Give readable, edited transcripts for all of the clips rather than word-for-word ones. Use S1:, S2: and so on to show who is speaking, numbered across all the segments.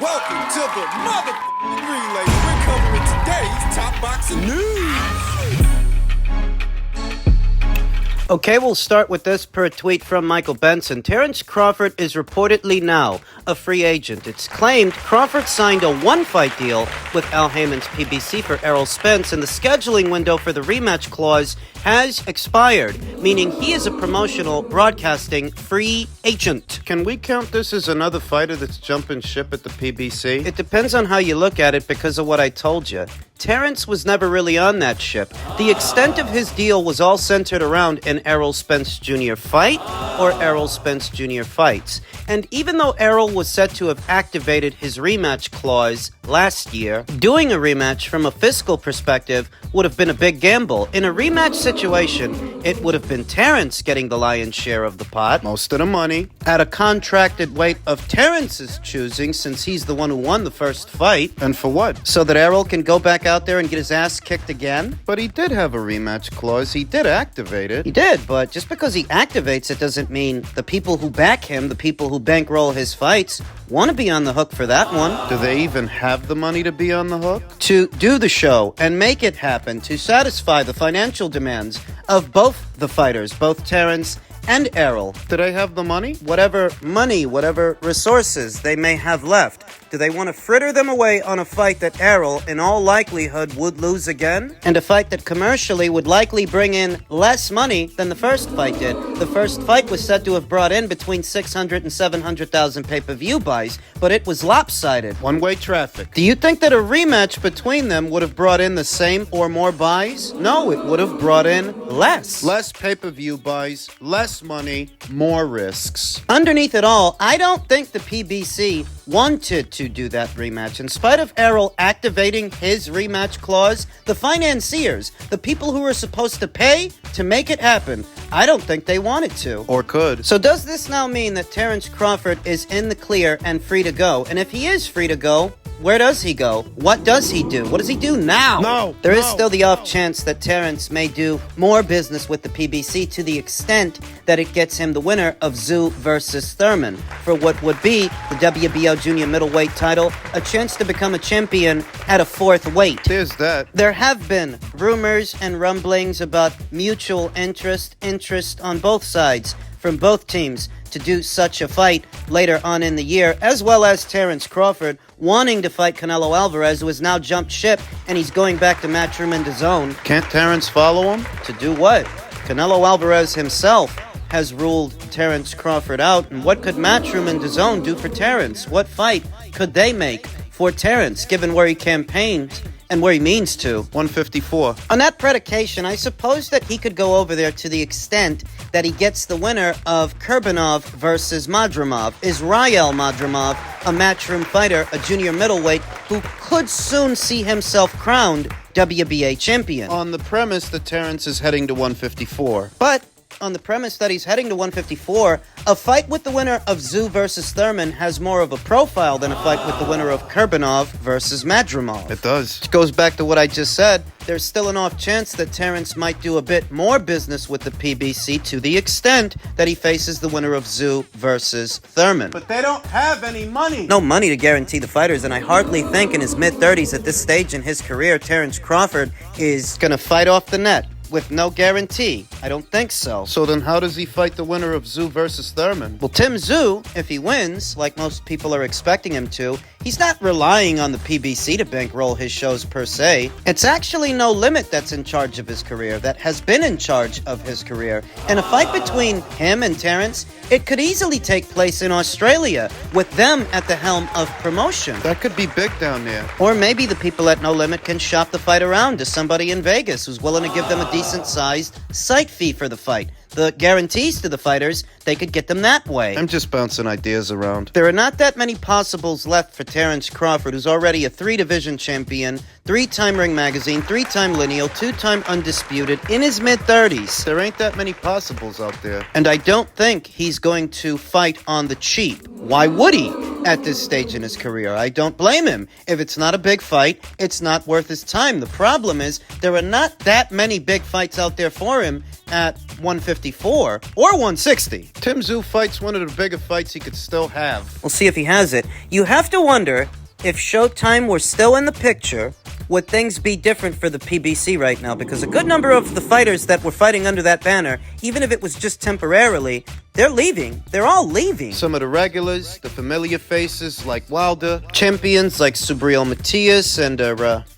S1: Welcome to the relay. We're covering today's top boxing news.
S2: Okay, we'll start with this per tweet from Michael Benson. Terence Crawford is reportedly now a free agent. It's claimed Crawford signed a one-fight deal with Al Heyman's PBC for Errol Spence, and the scheduling window for the rematch clause has expired, meaning he is a promotional broadcasting free agent.
S3: Can we count this as another fighter that's jumping ship at the PBC?
S2: It depends on how you look at it because of what I told you. Terence was never really on that ship. The extent of his deal was all centered around an Errol Spence Jr. fight or Errol Spence Jr. fights. And even though Errol was said to have activated his rematch clause last year, doing a rematch from a fiscal perspective would have been a big gamble. In a rematch situation, it would have been Terence getting the lion's share of the pot.
S3: Most of the money.
S2: At a contracted weight of Terence's choosing, since he's the one who won the first fight.
S3: And for what?
S2: So that Errol can go back out there and get his ass kicked again?
S3: But he did have a rematch clause. He did activate it.
S2: He did, but just because he activates it doesn't mean the people who back him, the people who bankroll his fights, want to be on the hook for that one.
S3: Do they even have the money to be on the hook?
S2: To do the show and make it happen, to satisfy the financial demands of both the fighters, both Terence and Errol.
S3: Do they have the money?
S2: Whatever money, whatever resources they may have left, do they want to fritter them away on a fight that Errol, in all likelihood, would lose again? And a fight that commercially would likely bring in less money than the first fight did. The first fight was said to have brought in between 600 and 700,000 pay-per-view buys, but it was lopsided.
S3: One-way traffic.
S2: Do you think that a rematch between them would have brought in the same or more buys? No, it would have brought in less.
S3: Less pay-per-view buys, less money, more risks.
S2: Underneath it all, I don't think the PBC wanted to do that rematch. In spite of Errol activating his rematch clause, the financiers, the people who were supposed to pay to make it happen, I don't think they wanted to.
S3: Or could.
S2: So does this now mean that Terence Crawford is in the clear and free to go? And if he is free to go, where does he go? What does he do? What does he do now? There is still the off chance that Terence may do more business with the PBC to the extent that it gets him the winner of Tszyu versus Thurman for what would be the WBO junior middleweight title, a chance to become a champion at a fourth weight.
S3: There's that.
S2: There have been rumors and rumblings about mutual interest on both sides from both teams to do such a fight later on in the year, as well as Terence Crawford wanting to fight Canelo Alvarez, who has now jumped ship and he's going back to Matchroom and DAZN.
S3: Can't Terence follow him?
S2: To do what? Canelo Alvarez himself has ruled Terence Crawford out, and what could Matchroom and DAZN do for Terence? What fight could they make for Terence, given where he campaigns and where he means to?
S3: 154.
S2: On that predication, I suppose that he could go over there to the extent that he gets the winner of Kurbanov versus Madrimov. Israel Madrimov, a Matchroom fighter, a junior middleweight, who could soon see himself crowned WBA champion.
S3: On the premise that Terence is heading to 154.
S2: But on the premise that he's heading to 154, a fight with the winner of Tszyu versus Thurman has more of a profile than a fight with the winner of Kurbanov versus Madrimov.
S3: It does.
S2: Which goes back to what I just said. There's still an off chance that Terence might do a bit more business with the PBC to the extent that he faces the winner of Tszyu versus Thurman.
S3: But they don't have any money.
S2: No money to guarantee the fighters, and I hardly think in his mid-30s at this stage in his career, Terence Crawford is going to fight off the net with no guarantee. I don't think so.
S3: So then how does he fight the winner of Tszyu versus Thurman?
S2: Well, Tim Tszyu, if he wins, like most people are expecting him to, he's not relying on the PBC to bankroll his shows per se. It's actually No Limit that's in charge of his career, that has been in charge of his career. And a fight between him and Terence, it could easily take place in Australia, with them at the helm of promotion.
S3: That could be big down there.
S2: Or maybe the people at No Limit can shop the fight around to somebody in Vegas who's willing to give them a decent-sized site fee for the fight. The guarantees to the fighters, they could get them that way.
S3: I'm just bouncing ideas around.
S2: There are not that many possibles left for Terence Crawford, who's already a 3-division champion, 3-time Ring Magazine, 3-time Lineal, 2-time Undisputed, in his mid-30s.
S3: There ain't that many possibles out there.
S2: And I don't think he's going to fight on the cheap. Why would he at this stage in his career? I don't blame him. If it's not a big fight, it's not worth his time. The problem is there are not that many big fights out there for him at 154 or 160.
S3: Tim Tszyu fights one of the bigger fights he could still have.
S2: We'll see if he has it. You have to wonder if Showtime were still in the picture, would things be different for the PBC right now? Because a good number of the fighters that were fighting under that banner, even if it was just temporarily, they're leaving. They're all leaving.
S3: Some of the regulars, the familiar faces like Wilder,
S2: Champions like Subriel Matias and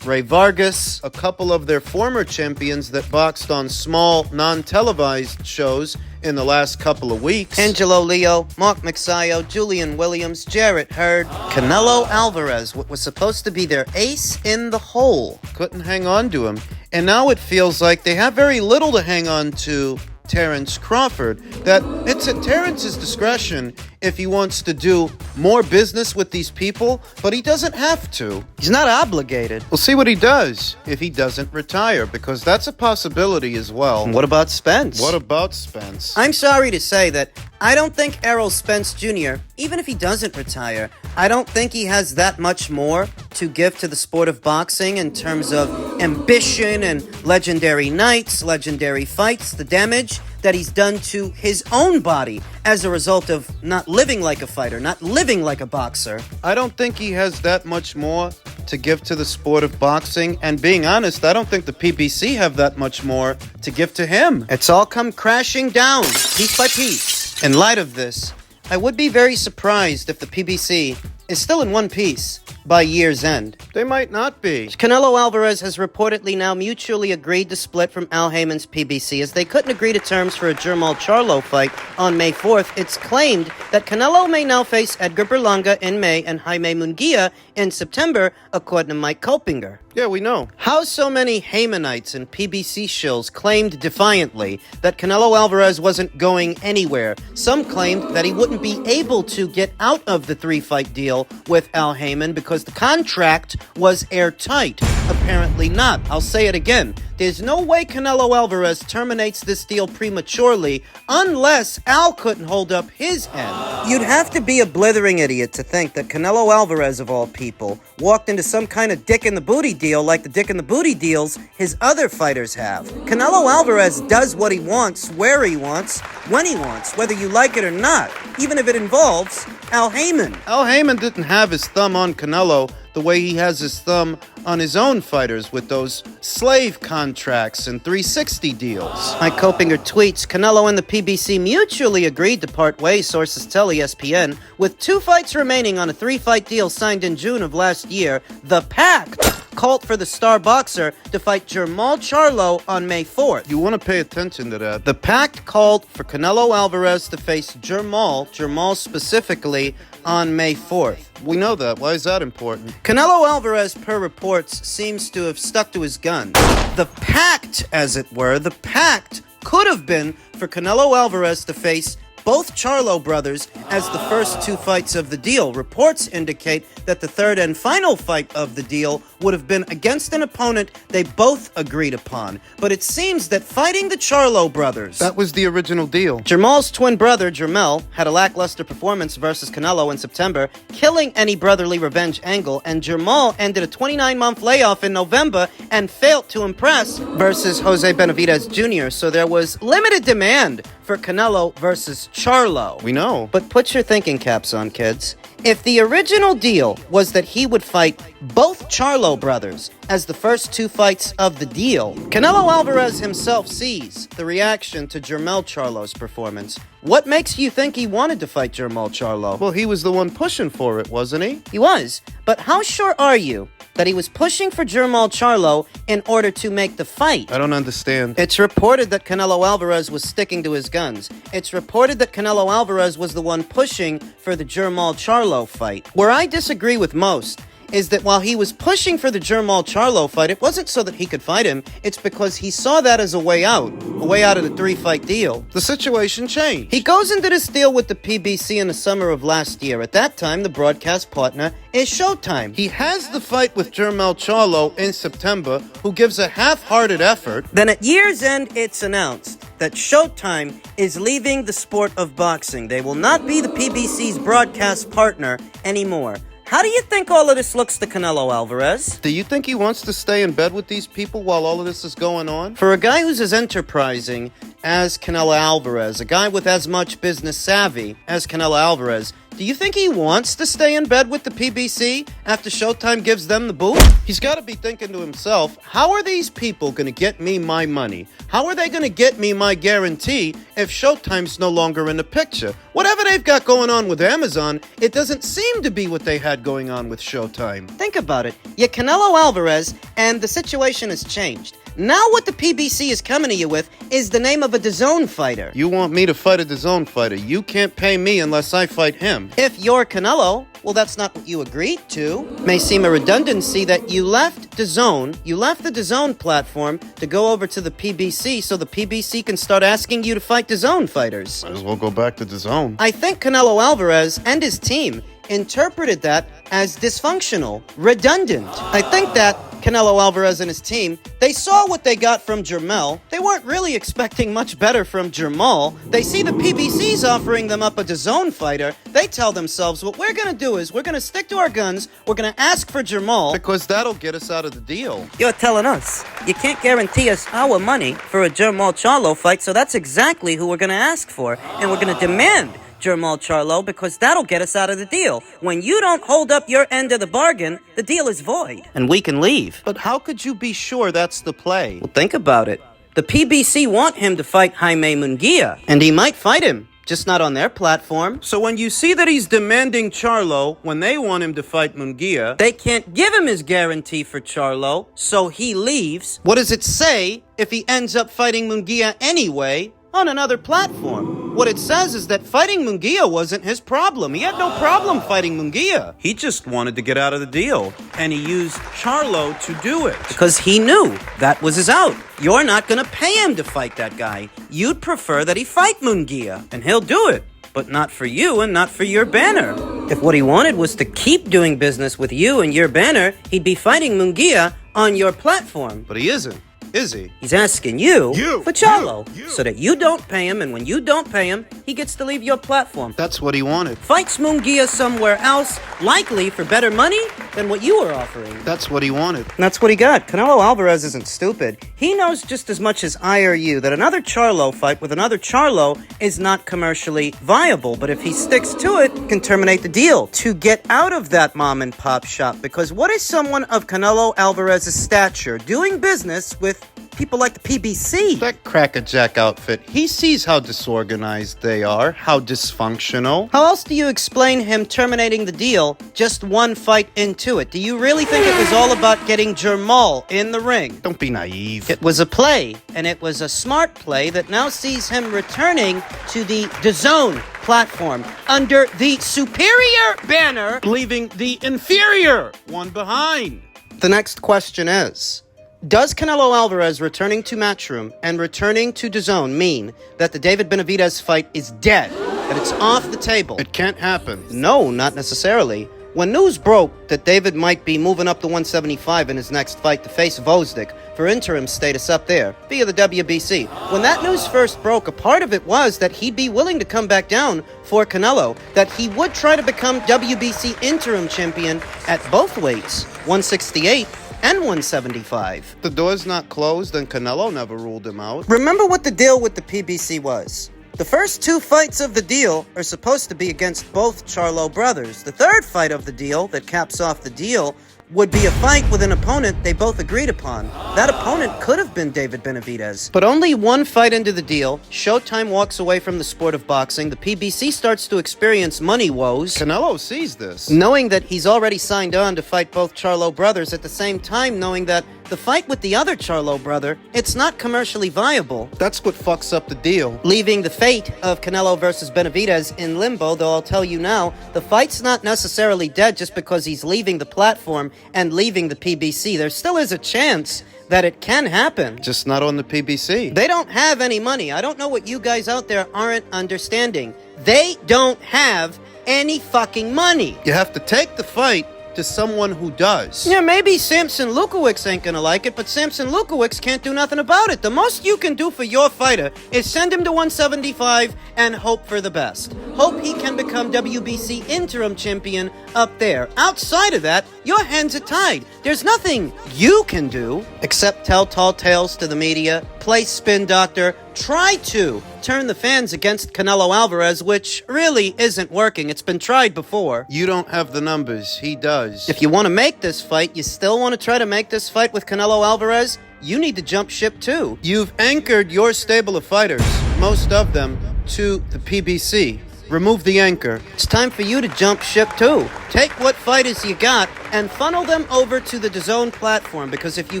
S3: Ray Vargas, a couple of their former champions that boxed on small, non-televised shows in the last couple of weeks.
S2: Angelo Leo, Mark Mixayo, Julian Williams, Jarrett Hurd, Canelo Alvarez, what was supposed to be their ace in the hole.
S3: Couldn't hang on to him. And now it feels like they have very little to hang on to Terence Crawford, that it's at Terence's discretion if he wants to do more business with these people, but he doesn't have to.
S2: He's not obligated.
S3: We'll see what he does if he doesn't retire, because that's a possibility as well.
S2: And what about Spence?
S3: What about Spence?
S2: I'm sorry to say that I don't think Errol Spence Jr., even if he doesn't retire, I don't think he has that much more to give to the sport of boxing in terms of ambition and legendary nights, legendary fights, the damage that he's done to his own body as a result of not living like a fighter, not living like a boxer.
S3: I don't think he has that much more to give to the sport of boxing, and being honest, I don't think the PBC have that much more to give to him.
S2: It's all come crashing down, piece by piece. In light of this, I would be very surprised if the PBC is still in one piece by year's end.
S3: They might not be.
S2: Canelo Alvarez has reportedly now mutually agreed to split from Al Haymon's PBC as they couldn't agree to terms for a Jermall Charlo fight on May 4th. It's claimed that Canelo may now face Edgar Berlanga in May and Jaime Munguia in September, according to Mike Kopinger.
S3: Yeah, we know.
S2: How so many Haymanites and PBC shills claimed defiantly that Canelo Alvarez wasn't going anywhere. Some claimed that he wouldn't be able to get out of the 3-fight deal with Al Haymon because the contract was airtight. Apparently not. I'll say it again. There's no way Canelo Alvarez terminates this deal prematurely unless Al couldn't hold up his end. You'd have to be a blithering idiot to think that Canelo Alvarez, of all people, walked into some kind of dick in the booty deal like the dick in the booty deals his other fighters have. Canelo Alvarez does what he wants, where he wants, when he wants, whether you like it or not, even if it involves Al Haymon.
S3: Al Haymon didn't have his thumb on Canelo the way he has his thumb on his own fighters with those slave contracts and 360 deals.
S2: Mike Kopinger tweets, Canelo and the PBC mutually agreed to part ways, sources tell ESPN, with 2 fights remaining on a 3-fight deal signed in June of last year. The Pact called for the star boxer to fight Jermall Charlo on May 4th.
S3: You want to pay attention to that.
S2: The Pact called for Canelo Alvarez to face Jermall specifically, on May 4th.
S3: We know that. Why is that important?
S2: Canelo Alvarez, per reports, seems to have stuck to his gun. The pact, as it were, the pact could have been for Canelo Alvarez to face both Charlo brothers as the first 2 fights of the deal. Reports indicate that the third and final fight of the deal would have been against an opponent they both agreed upon. But it seems that fighting the Charlo brothers...
S3: That was the original deal.
S2: Jermall's twin brother, Jermell, had a lackluster performance versus Canelo in September, killing any brotherly revenge angle, and Jermall ended a 29-month layoff in November and failed to impress versus Jose Benavidez Jr., so there was limited demand for Canelo versus Charlo.
S3: We know.
S2: But put your thinking caps on, kids. If the original deal was that he would fight both Charlo brothers as the first 2 fights of the deal, Canelo Alvarez himself sees the reaction to Jermell Charlo's performance. What makes you think he wanted to fight Jermall Charlo?
S3: Well, he was the one pushing for it, wasn't he?
S2: He was. But how sure are you that he was pushing for Jermall Charlo in order to make the fight?
S3: I don't understand.
S2: It's reported that Canelo Alvarez was sticking to his guns. It's reported that Canelo Alvarez was the one pushing for the Jermall Charlo fight. Where I disagree with most is that while he was pushing for the Jermall Charlo fight, it wasn't so that he could fight him. It's because he saw that as a way out of the 3-fight deal.
S3: The situation changed.
S2: He goes into this deal with the PBC in the summer of last year. At that time, the broadcast partner is Showtime.
S3: He has the fight with Jermall Charlo in September, who gives a half-hearted effort.
S2: Then at year's end, it's announced that Showtime is leaving the sport of boxing. They will not be the PBC's broadcast partner anymore. How do you think all of this looks to Canelo Alvarez?
S3: Do you think he wants to stay in bed with these people while all of this is going on?
S2: For a guy who's as enterprising as Canelo Alvarez, a guy with as much business savvy as Canelo Alvarez, do you think he wants to stay in bed with the PBC after Showtime gives them the boot?
S3: He's got to be thinking to himself, how are these people going to get me my money? How are they going to get me my guarantee if Showtime's no longer in the picture? Whatever they've got going on with Amazon, it doesn't seem to be what they had going on with Showtime.
S2: Think about it. You're Canelo Alvarez, and the situation has changed. Now what the PBC is coming to you with is the name of a DAZN fighter.
S3: You want me to fight a DAZN fighter. You can't pay me unless I fight him.
S2: If you're Canelo, well, that's not what you agreed to. May seem a redundancy that you left DAZN, you left the DAZN platform to go over to the PBC so the PBC can start asking you to fight DAZN fighters.
S3: Might as well go back to DAZN.
S2: I think Canelo Alvarez and his team interpreted that as dysfunctional, redundant. I think that Canelo Alvarez and his team, they saw what they got from Jermell. They weren't really expecting much better from Jermall. They see the PBC's offering them up a DAZN fighter. They tell themselves, what we're going to do is we're going to stick to our guns. We're going to ask for Jermall.
S3: Because that'll get us out of the deal.
S2: You're telling us you can't guarantee us our money for a Jermall Charlo fight, so that's exactly who we're going to ask for. And we're going to demand Jermall Charlo because that'll get us out of the deal. When you don't hold up your end of the bargain, the deal is void. And we can leave.
S3: But how could you be sure that's the play?
S2: Well, think about it. The PBC want him to fight Jaime Munguia, and he might fight him, just not on their platform.
S3: So when you see that he's demanding Charlo when they want him to fight Munguia,
S2: They can't give him his guarantee for Charlo, so he leaves. What does it say if he ends up fighting Munguia anyway on another platform? What it says is that fighting Munguia wasn't his problem. He had no problem fighting Munguia.
S3: he just wanted to get out of the deal, and he used Charlo to do it.
S2: Because he knew that was his out. You're not going to pay him to fight that guy. You'd prefer that he fight Munguia, and he'll do it. But not for you and not for your banner. If what he wanted was to keep doing business with you and your banner, he'd be fighting Munguia on your platform.
S3: But he isn't, is he?
S2: He's asking you for Charlo, so that you don't pay him, and when you don't pay him, he gets to leave your platform.
S3: That's what he wanted.
S2: Fights Munguia somewhere else, likely for better money than what you were offering.
S3: That's what he wanted.
S2: And that's what he got. Canelo Alvarez isn't stupid. He knows just as much as I or you that another Charlo fight with another Charlo is not commercially viable. But if he sticks to it, can terminate the deal to get out of that mom and pop shop. Because what is someone of Canelo Alvarez's stature doing business with people like the PBC?
S3: That crackerjack outfit, he sees how disorganized they are, how dysfunctional.
S2: How else do you explain him terminating the deal just one fight into it? Do you really think it was all about getting Jermall in the ring?
S3: Don't be naive.
S2: It was a play, and it was a smart play that now sees him returning to the DAZN platform under the superior banner,
S3: Leaving the inferior one behind.
S2: The next question is, does Canelo Alvarez returning to Matchroom and returning to DAZN mean that the David Benavidez fight is dead, that it's off the table?
S3: It can't happen.
S2: No, not necessarily. When news broke that David might be moving up to 175 in his next fight to face Gvozdyk for interim status up there via the WBC, when that news first broke, a part of it was that he'd be willing to come back down for Canelo, that he would try to become WBC interim champion at both weights, 168 and 175.
S3: The door's not closed, and Canelo never ruled him out.
S2: Remember what the deal with the PBC was. The first two fights of the deal are supposed to be against both Charlo brothers. The third fight of the deal that caps off the deal would be a fight with an opponent they both agreed upon. That opponent could have been David Benavidez. But only one fight into the deal, Showtime walks away from the sport of boxing. The PBC starts to experience money woes.
S3: Canelo sees this.
S2: Knowing that he's already signed on to fight both Charlo brothers, at the same time knowing that the fight with the other Charlo brother, it's not commercially viable.
S3: That's what fucks up the deal.
S2: Leaving the fate of Canelo versus Benavidez in limbo, though I'll tell you now, the fight's not necessarily dead just because he's leaving the platform and leaving the PBC. There still is a chance that it can happen.
S3: Just not on the PBC.
S2: They don't have any money. I don't know what you guys out there aren't understanding. They don't have any fucking money.
S3: You have to take the fight to someone who does.
S2: Yeah, maybe Samson Lukowicz ain't gonna like it, but Samson Lukowicz can't do nothing about it. The most you can do for your fighter is send him to 175 and hope for the best. Hope he can become WBC interim champion up there. Outside of that, your hands are tied. There's nothing you can do except tell tall tales to the media, play spin doctor, try to turn the fans against Canelo Alvarez, which really isn't working. It's been tried before.
S3: You don't have the numbers. He does.
S2: If you want to make this fight, you still want to try to make this fight with Canelo Alvarez, you need to jump ship too.
S3: You've anchored your stable of fighters, most of them, to the PBC. Remove the anchor.
S2: It's time for you to jump ship too. Take what fighters you got and funnel them over to the DAZN platform, because if you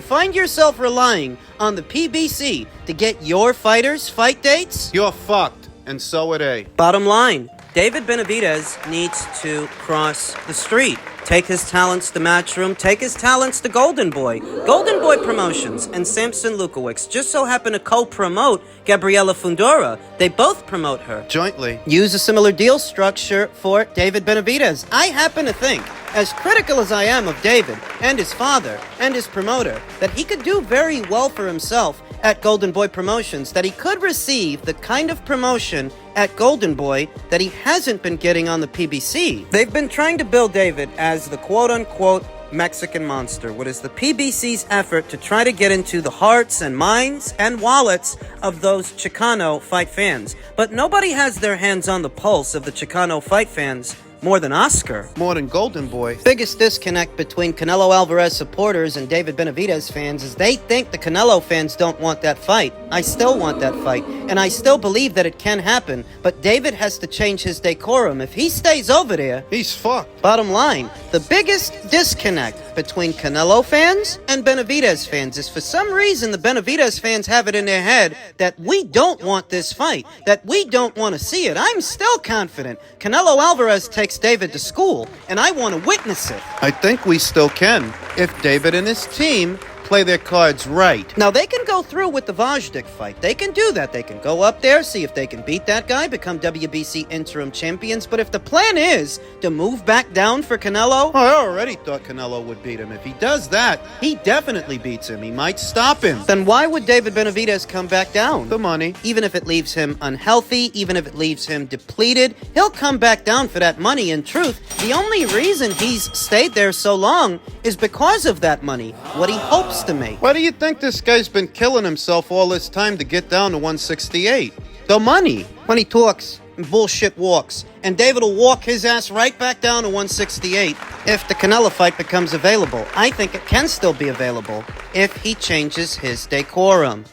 S2: find yourself relying on the PBC to get your fighters fight dates,
S3: You're fucked, and so are they.
S2: bottom line, David Benavidez needs to cross the street. Take his talents to Matchroom, take his talents to Golden Boy. Golden Boy Promotions and Samson Lukowicz just so happen to co-promote Gabriela Fundora. They both promote her.
S3: Jointly.
S2: Use a similar deal structure for David Benavidez. I happen to think, as critical as I am of David and his father and his promoter, that he could do very well for himself at Golden Boy Promotions, that he could receive the kind of promotion at Golden Boy that he hasn't been getting on the PBC. They've been trying to build David as the quote-unquote Mexican monster, what is the PBC's effort to try to get into the hearts and minds and wallets of those Chicano fight fans. But nobody has their hands on the pulse of the Chicano fight fans more than Oscar.
S3: More than Golden Boy.
S2: Biggest disconnect between Canelo Alvarez supporters and David Benavidez fans is they think the Canelo fans don't want that fight. I still want that fight, and I still believe that it can happen, but David has to change his decorum. If he stays over there,
S3: He's fucked.
S2: bottom line, the biggest disconnect between Canelo fans and Benavidez fans is for some reason the Benavidez fans have it in their head that we don't want this fight, that we don't want to see it. I'm still confident Canelo Alvarez takes David to school, and I want to witness it.
S3: I think we still can, if David and his team play their cards right.
S2: Now, they can go through with the Gvozdyk fight. They can do that. They can go up there, see if they can beat that guy, become WBC interim champions. But if the plan is to move back down for Canelo,
S3: I already thought Canelo would beat him. If he does that, he definitely beats him. He might stop him.
S2: then why would David Benavidez come back down?
S3: The money.
S2: Even if it leaves him unhealthy, even if it leaves him depleted, he'll come back down for that money. In truth, the only reason he's stayed there so long is because of that money, what he hopes to make.
S3: Why do you think this guy's been killing himself all this time to get down to 168?
S2: The money. When he talks and bullshit walks. And David will walk his ass right back down to 168 if the Canelo fight becomes available. I think it can still be available if he changes his decorum.